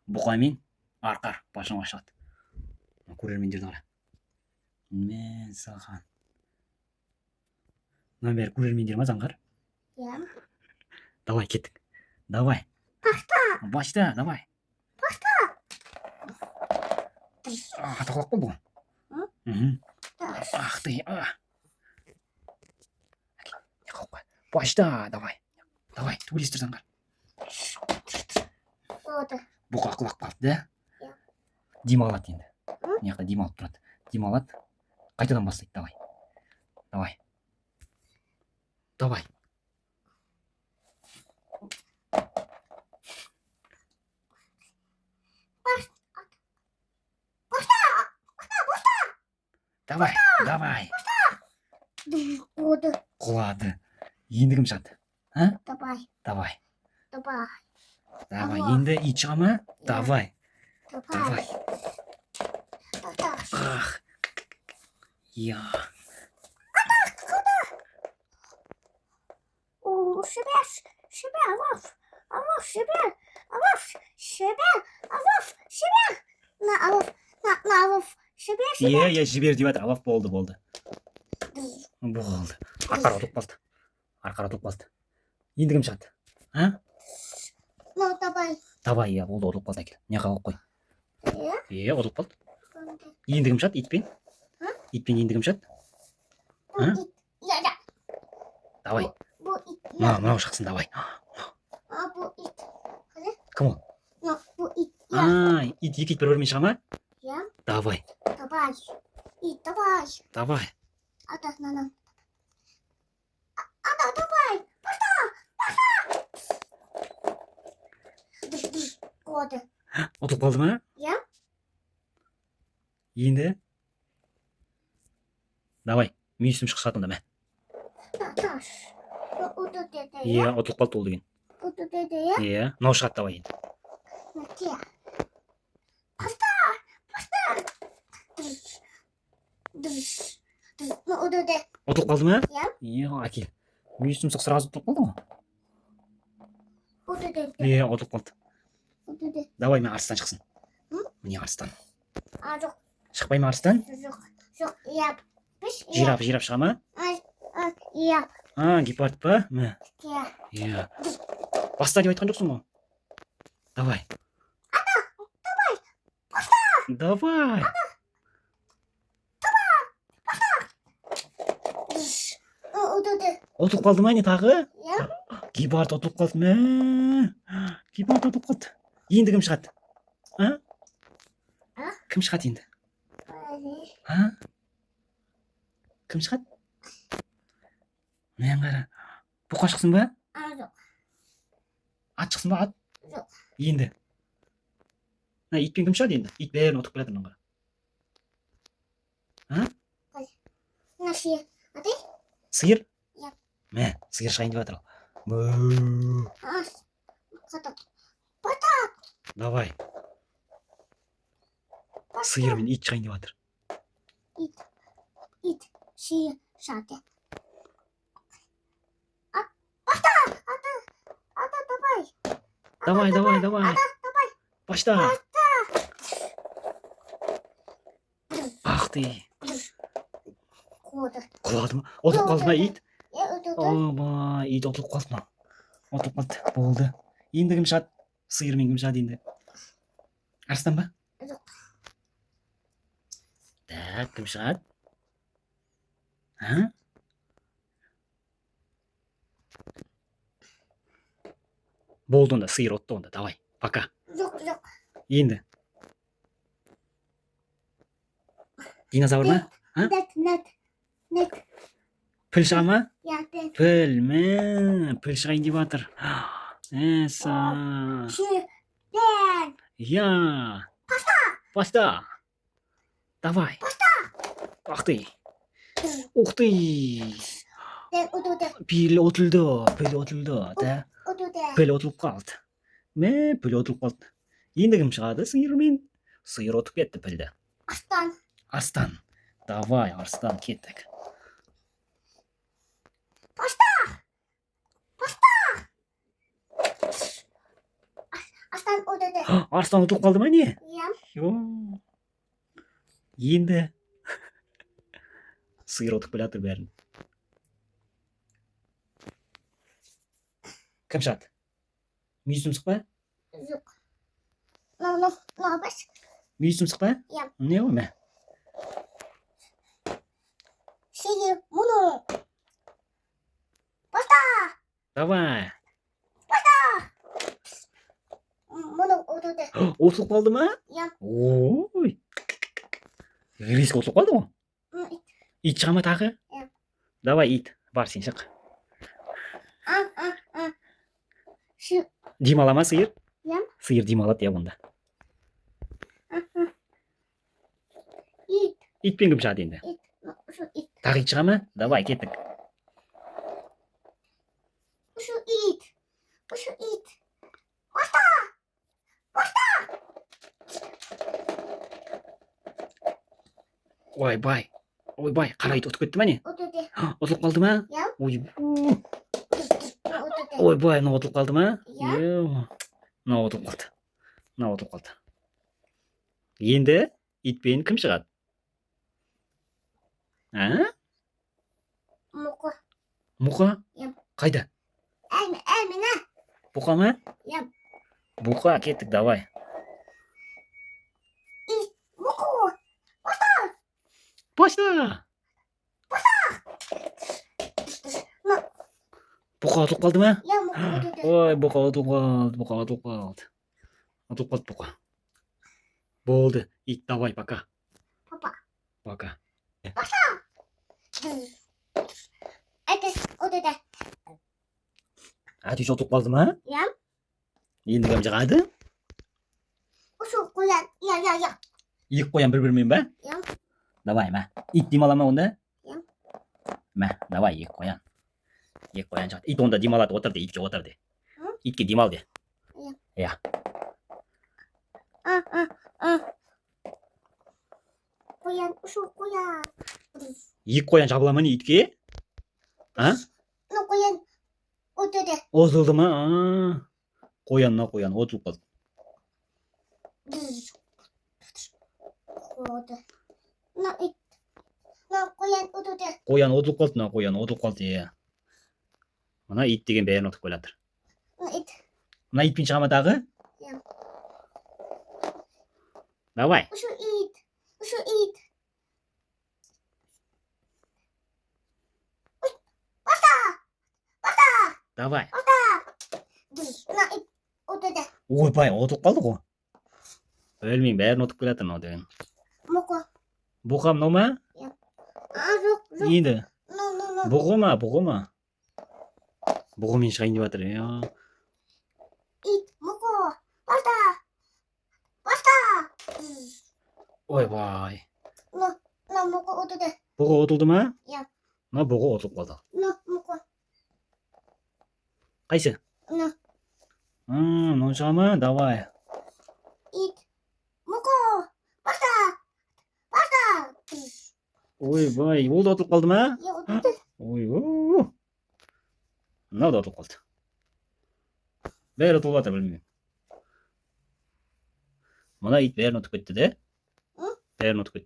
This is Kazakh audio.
Бұқамен арқар башыңа шығады. Көрермендерді қара. Мен саған. Мына бәрі көрермендер ма заңғар? Иә. Давай кеттік. Давай. Башта, давай. Атақлақ болды ғой. Ах ты. Башта, давай. Давай, төбелестір заңғар. Болды. Бұқа құлақ қалды, да? Иә. Дима алады енді. Мына жақта Дима алып тұрады. Дима алады. Қайтадан бастайды, давай. Давай. Давай. Давай, давай. Болды. Құлады. Енді кім шығады? А? Давай. Давай. Давай. Давай. Енді ит шыға ма? Давай. Давай. Ах. Я. Шебер, алаф, шебер. На алаф, шебер. Иә, жібер деп жатыр. Алаф болды. Болды. Арқар ұтылып қалды. Енді кім шығады? А? Ну, давай. Давай, иә, болды, ұтылып қалды әкел. Не қағып қой. Иә? Ұтылып қалды. Енді кім шығады? Итпен? Итпен енді кім шығады? Иә. Давай. Бұл ит. Мынау шықсын, давай. Бұл ит. Кім ол? Бұл ит. Екі ит бір-бірімен шыға ма? Иә. Давай. Давай. Ит, давай. Давай. Давай. Болды. Ұтылып қалды ма? Иә. Енді? Давай. Мен үстім шығысатын да мә. Иә, ұтылып қалды ол деген. Иә, мынау шығады, давай енді. Ұтылып қалды ма? Иә, әкел. Мен үстім сразу ұтылып қалды ғой. Иә, ұтылып қалды. Давай, мен арыстан шықсын. Міне арыстан. Жоқ. Шықпай ма арыстан? Жоқ, иә. Жираф шыға ма? Иә. Гепард па? Мә. Иә. Баста деп айтқан жоқсың ғой. Давай. Давай. Ұтылып қалды ма не тағы? Иә. Гепард ұтылып қалды ма? Гепард ұтылып қалды. Енді кім шығады? Кім шығады енді? Кім шығады? Мен қара. Бұқа шықсын ба? Жоқ. Ат шықсын ба? Ат? Жоқ. Енді. Итпен кім шығады енді? Ит бәрін ұтып келеді мынаған қара. Сиыр? Иә. Мә, сиыр шығайын деп жатыр. Давай. Сиыр мен ит шығайын деп жатыр. Ит, сиыр, шады. Давай. Башта. Ах ты. Құлады ма? Ұтылып қалды ма ит? Ит ұтылып қалды ма? Ұтылып қалды. Болды. Енді кім шығады? Сиыр мен кім шығады енді? Арыстан ба? Жоқ. Так, кім шығады? Болды онда, сиыр ұтты онда. Давай, пока. Жоқ. Енді. Динозавр ма? Нет. Піл шыға ма? Иә, Піл шығайын деп жатыр. Я. Баста. Давай. Ах ты. Ух ты. Піл ұтылды. Да? Піл ұтылып қалды. Піл ұтылып қалды. Енді кім шығады? Сиыр мен. Сиыр ұтып кетті пілді. Арыстан. Давай, арыстан, кеттік. Aslan odada. Arslan ұтылып қалды ма не? Ya. Йо. Енді сиыр ұтып келе жатыр бәрін. Кім шығады? Мүйіз тұмсық па? Yok. No, баш. Мүйіз тұмсық па? Ya. Не ғой мә? Şeyi bunu. Давай. Bunu odada. Ұтылып қалды ма? Ya. Ой. Риск ұтылып қалды ғой. Ит шыға ма тағы? Иә. Давай ит, бар сен шық. Şu. Демала ма сиыр? Иә. Сиыр демалады я онда. İt. Итпен кім шығады енді? İt. Şu it. Тағы ит шыға ма? Давай кеттік. Şu it. Şu it. Ойбай. Ойбай, қара ит ұтып кетті ма не? Odada. Ұтылып қалды ма? Ya. Ойбай. Odada. Ойбай, мынау ұтылып қалды ма? Иә. Мынау ұтылып қалды. Мынау ұтылып қалды. Енді итпен кім шығады? А? Muku. Мұқа? Иә. Қайда? Elmine. Бұқа ма? Ya. Бұқа, кеттік, давай. Muku. Başla. Бұқа ұтылып қалды ма? Ya muku odada. Ой, бұқа ұтылып қалды, бұқа ұтылып қалды. Ұтылып қалды бұқа. Болды, ит, давай, пока. Папа. Пока. Это odada. Әтеш ұтылып қалды ма? Ya. Енді кім шығады? Şu koyan. Ya. Екі қоян бір-бірімен ба? Ya. Давай, мә. Ит демала ма онда? Иә. Мә, давай, екі қоян. Екі қоян шығады. Ит онда демалады, отыр де, итке отыр де. Итке демал де. Иә. Koyan. Şu koyan. Екі қоян жабыла ма не итке? А? No koyan. Odada. Озылды ма? Қоянна қоян, отылып қалды. Odada. No it. No koyan odada. Қоян отылып қалды, мына қоян отылып қалды, иә. Мына ит деген бәрін ұтып келе жатыр. No it. Мына итпен шыға ма тағы? Иә. Давай. Şu it. Şu it. Давай. No it. Odada. Ойбай, ұтып қалды ғой. Білмеймін, бәрін ұтып келе жатыр мынау деген. Muku. Бұқа мынау ма? Жоқ. Енді. No. Бұғы ма? Бұғымен шығайын деп жатыр. It. Muku. Basta. Ойбай. No muku odada. Бұғы ұтылды ма? Иә. Мына бұғы ұтылып қалды. No muku. Қайсы? No. Мынау шыға ма? Давай. It. Muku. Basta. Ойбай, ол да ұтылып қалды ма? Ya odada. Ой. Мынау да ұтылып қалды. Бәрі ұтылып жатыр, білмеймін. Мына ит бәрін ұтып кетті де. Бәрін ұтып кетті.